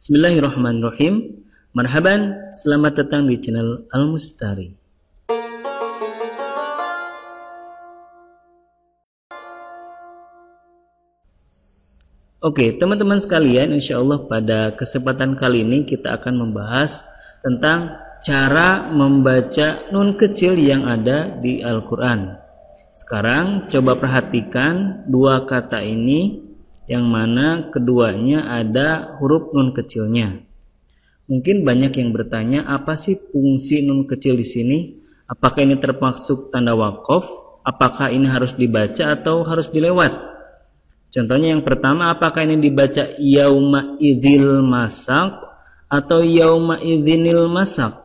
Bismillahirrahmanirrahim. Marhaban, selamat datang di channel Al-Mustari. Oke, teman-teman sekalian, insya Allah pada kesempatan kali ini kita akan membahas tentang cara membaca nun kecil yang ada di Al-Quran. Sekarang coba perhatikan dua kata ini, yang mana keduanya ada huruf nun kecilnya. Mungkin banyak yang bertanya, apa sih fungsi nun kecil di sini? Apakah ini termasuk tanda waqaf? Apakah ini harus dibaca atau harus dilewat? Contohnya yang pertama, apakah ini dibaca yauma idzil masak atau yauma idzinil masak?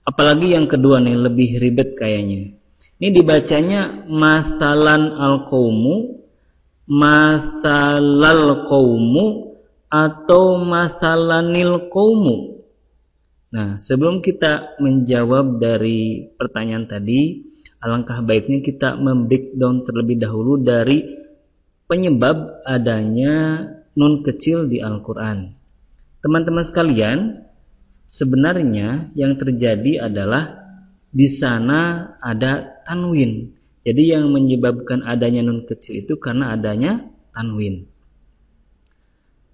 Apalagi yang kedua nih, lebih ribet kayaknya. Ini dibacanya masalan al-qaumu, masalal qaumu, atau masalanil qaumu. Nah, sebelum kita menjawab dari pertanyaan tadi, alangkah baiknya kita membreakdown terlebih dahulu dari penyebab adanya nun kecil di Al-Quran. Teman-teman sekalian, sebenarnya yang terjadi adalah di sana ada tanwin. Jadi yang menyebabkan adanya nun kecil itu karena adanya tanwin.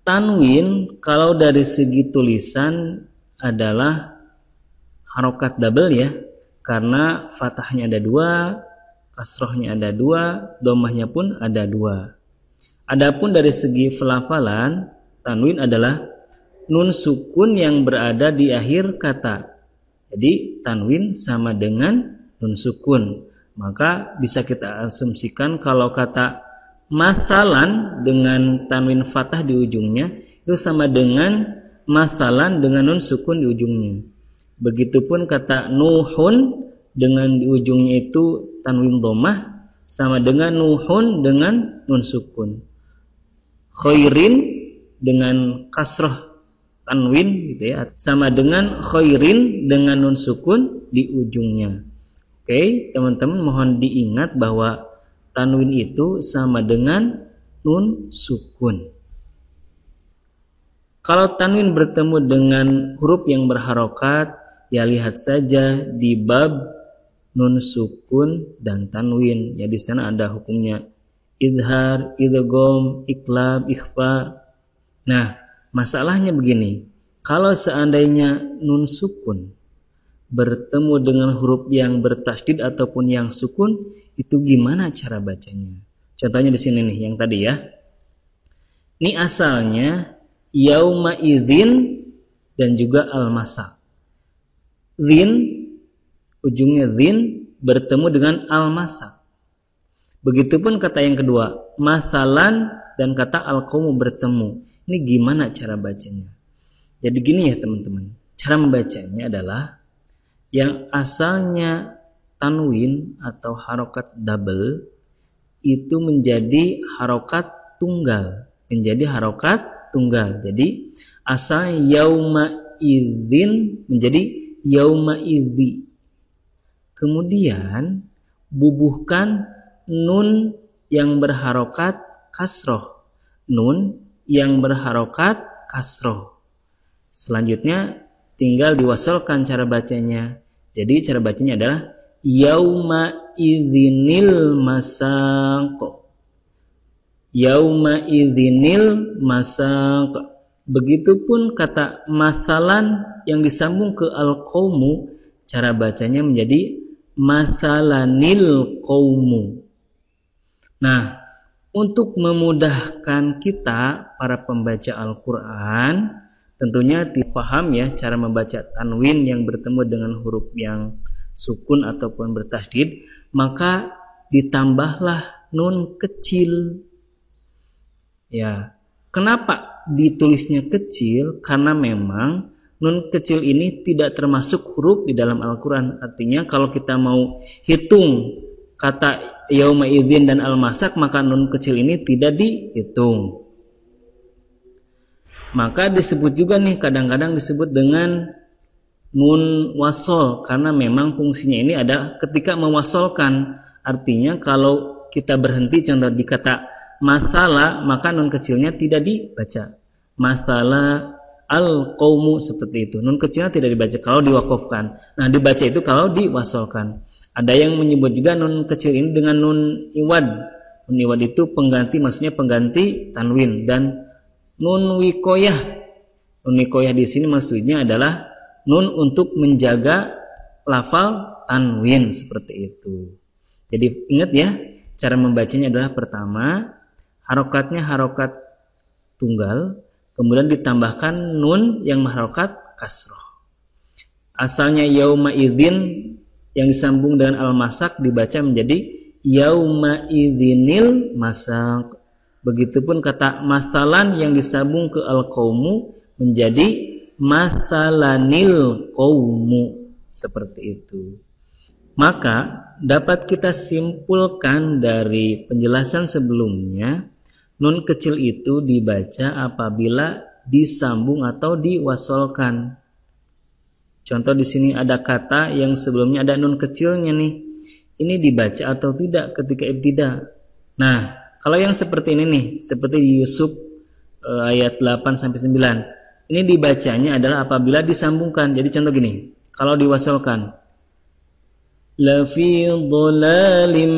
Tanwin kalau dari segi tulisan adalah harokat double ya, karena fathahnya ada dua, kasrohnya ada dua, domahnya pun ada dua. Adapun dari segi pelafalan, tanwin adalah nun sukun yang berada di akhir kata. Jadi tanwin sama dengan nun sukun. Maka bisa kita asumsikan kalau kata masalan dengan tanwin fathah di ujungnya itu sama dengan masalan dengan nun sukun di ujungnya. Begitupun kata nuhun dengan di ujungnya itu tanwin dhammah sama dengan nuhun dengan nun sukun. Khairin dengan kasroh tanwin gitu ya, sama dengan khairin dengan nun sukun di ujungnya. Oke, teman-teman mohon diingat bahwa tanwin itu sama dengan nun sukun. Kalau tanwin bertemu dengan huruf yang berharokat, ya lihat saja di bab nun sukun dan tanwin. Ya di sana ada hukumnya idhar, idgham, iqlab, ikhfa. Nah, masalahnya begini. Kalau seandainya nun sukun bertemu dengan huruf yang bertasydid ataupun yang sukun, itu gimana cara bacanya? Contohnya di sini nih, yang tadi ya. Ini asalnya yauma idzin dan juga al-masak. Dzin, ujungnya dzin bertemu dengan al-masak. Begitupun kata yang kedua, masalan dan kata al-qaumu bertemu. Ini gimana cara bacanya? Jadi gini ya teman-teman. Cara membacanya adalah yang asalnya tanwin atau harokat double itu menjadi harokat tunggal. Jadi asal yauma idzin menjadi yauma idzi. Kemudian bubuhkan nun yang berharokat kasroh. Selanjutnya tinggal diwasolkan cara bacanya. Jadi cara bacanya adalah yauma idzinil masaq. Begitupun kata masalan yang disambung ke al-qaumu, cara bacanya menjadi masalanil qaumu. Nah, untuk memudahkan kita para pembaca Al-Quran, tentunya difaham ya cara membaca tanwin yang bertemu dengan huruf yang sukun ataupun bertasydid, maka ditambahlah nun kecil. Ya, kenapa ditulisnya kecil? Karena memang nun kecil ini tidak termasuk huruf di dalam Al-Quran. Artinya kalau kita mau hitung kata yauma idzin dan al-masak, maka nun kecil ini tidak dihitung. Maka disebut juga nih, kadang-kadang disebut dengan nun wasol, karena memang fungsinya ini ada ketika mewasolkan. Artinya kalau kita berhenti contoh di kata masalah, maka nun kecilnya tidak dibaca. Mathala al-qaumu, seperti itu. Nun kecilnya tidak dibaca kalau diwakafkan. Nah, dibaca itu kalau diwasolkan. Ada yang menyebut juga nun kecil ini dengan nun iwad. Nun iwad itu pengganti, maksudnya pengganti tanwin. Dan nun wikoyah. Nun wikoyah di sini maksudnya adalah nun untuk menjaga lafal tanwin, seperti itu. Jadi ingat ya, cara membacanya adalah pertama, harokatnya harokat tunggal, kemudian ditambahkan nun yang harokat kasroh. Asalnya yauma idzin yang disambung dengan al-masak dibaca menjadi yauma idzinil masak. Begitupun kata masalan yang disambung ke al-qaumu menjadi masalanil qaumu, seperti itu. Maka dapat kita simpulkan dari penjelasan sebelumnya, nun kecil itu dibaca apabila disambung atau diwasolkan. Contoh di sini ada kata yang sebelumnya ada nun kecilnya nih. Ini dibaca atau tidak ketika ibtida. Nah, kalau yang seperti ini nih, seperti Yusuf ayat 8 sampai 9. Ini dibacanya adalah apabila disambungkan. Jadi contoh gini, kalau diwasolkan la fi dhalalin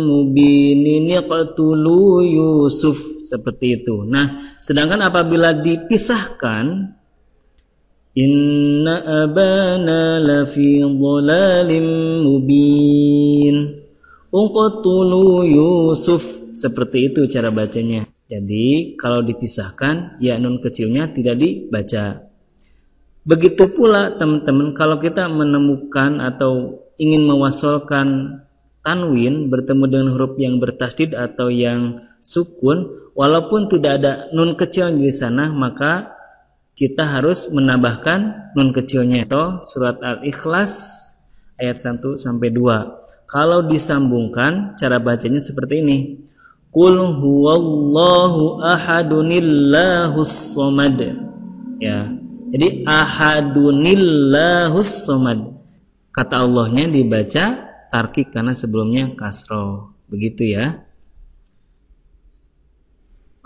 mubinin yaqtulu Yusuf, seperti itu. Nah, sedangkan apabila dipisahkan inna abana la fi dhalalin mubin uqtulu Yusuf, seperti itu cara bacanya. Jadi kalau dipisahkan ya nun kecilnya tidak dibaca. Begitu pula teman-teman kalau kita menemukan atau ingin mewasolkan tanwin bertemu dengan huruf yang bertasdid atau yang sukun, walaupun tidak ada nun kecil di sana, maka kita harus menambahkan nun kecilnya. Itu surat Al-Ikhlas ayat 1 sampai 2. Kalau disambungkan cara bacanya seperti ini. Qul huwallahu ahadunillahus somad. Ya. Jadi ahadunillahus somad. Kata Allahnya dibaca tarkik karena sebelumnya kasroh. Begitu ya.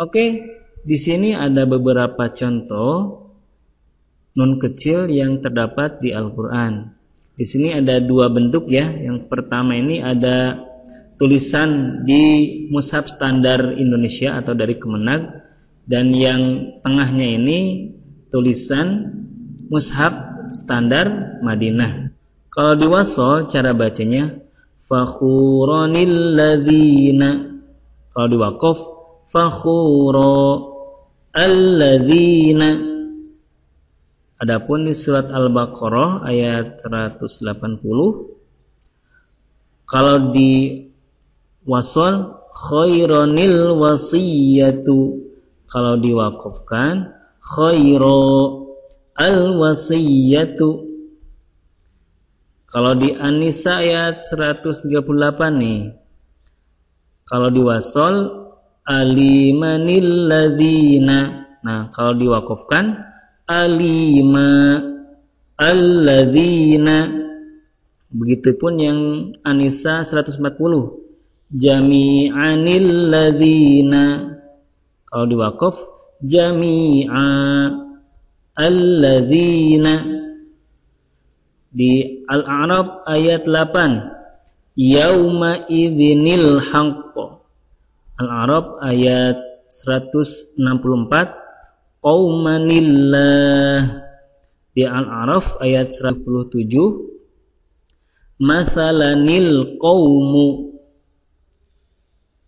Oke. Di sini ada beberapa contoh nun kecil yang terdapat di Al-Quran. Di sini ada dua bentuk ya. Yang pertama ini ada tulisan di mushaf standar Indonesia atau dari Kemenag, dan yang tengahnya ini tulisan mushaf standar Madinah. Kalau diwasol cara bacanya fakhuronil ladzina. Kalau diwaqaf fakhuro alladzina. Adapun di surat Al-Baqarah ayat 180 kalau di wasol khaironil wasiyatu, kalau diwaqafkan khairo al-wasiyatu. Kalau di An-Nisa ayat 138 nih, kalau diwasol alimanil ladzina. Nah, kalau diwaqafkan alima alladzina. Begitupun yang An-Nisa 140 jami'anil ladzina. Kalau diwaqaf jami'a alladzina. Di Al-A'raf ayat 8 yauma idzinil haqq. Al-A'raf ayat 164 qaumanillah. Di Al-A'raf ayat 127 mathalanil qaumu.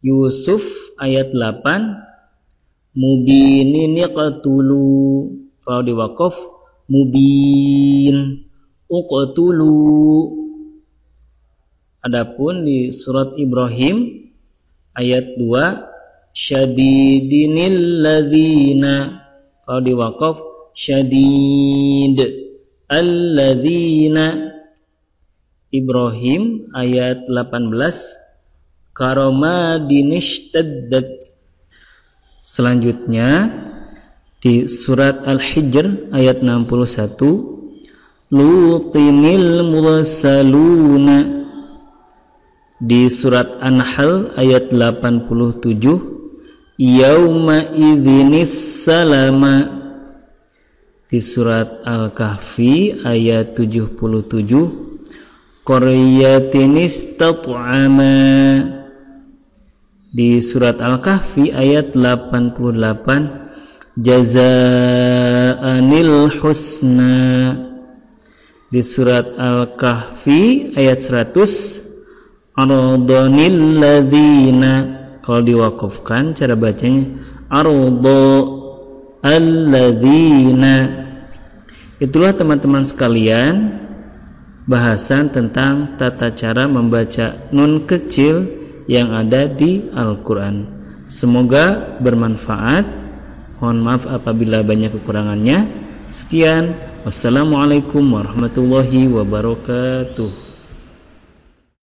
Yusuf ayat 8 mubinin yaqtulu. Kalau diwaqaf mubin uqtulu. Adapun di surat Ibrahim ayat 2 syadidinil ladzina. Kalau diwaqaf syadid alladzina. Ibrahim ayat 18 karomadinistaddat. Selanjutnya di surat Al-Hijr ayat 61 lutinil mursaluna. Di surat An-Nahl ayat 87 yauma idzinis salama. Di surat Al-Kahfi ayat 77, qaryatin istat'ama. Di surat Al-Kahfi ayat 88, jazaanil husna. Di surat Al-Kahfi ayat 100, ardhanil ladzina. Kalau diwakafkan cara bacanya ardha alladzina. Itulah teman-teman sekalian bahasan tentang tata cara membaca nun kecil yang ada di Al-Quran. Semoga bermanfaat. Mohon maaf apabila banyak kekurangannya. Sekian, wassalamualaikum warahmatullahi wabarakatuh.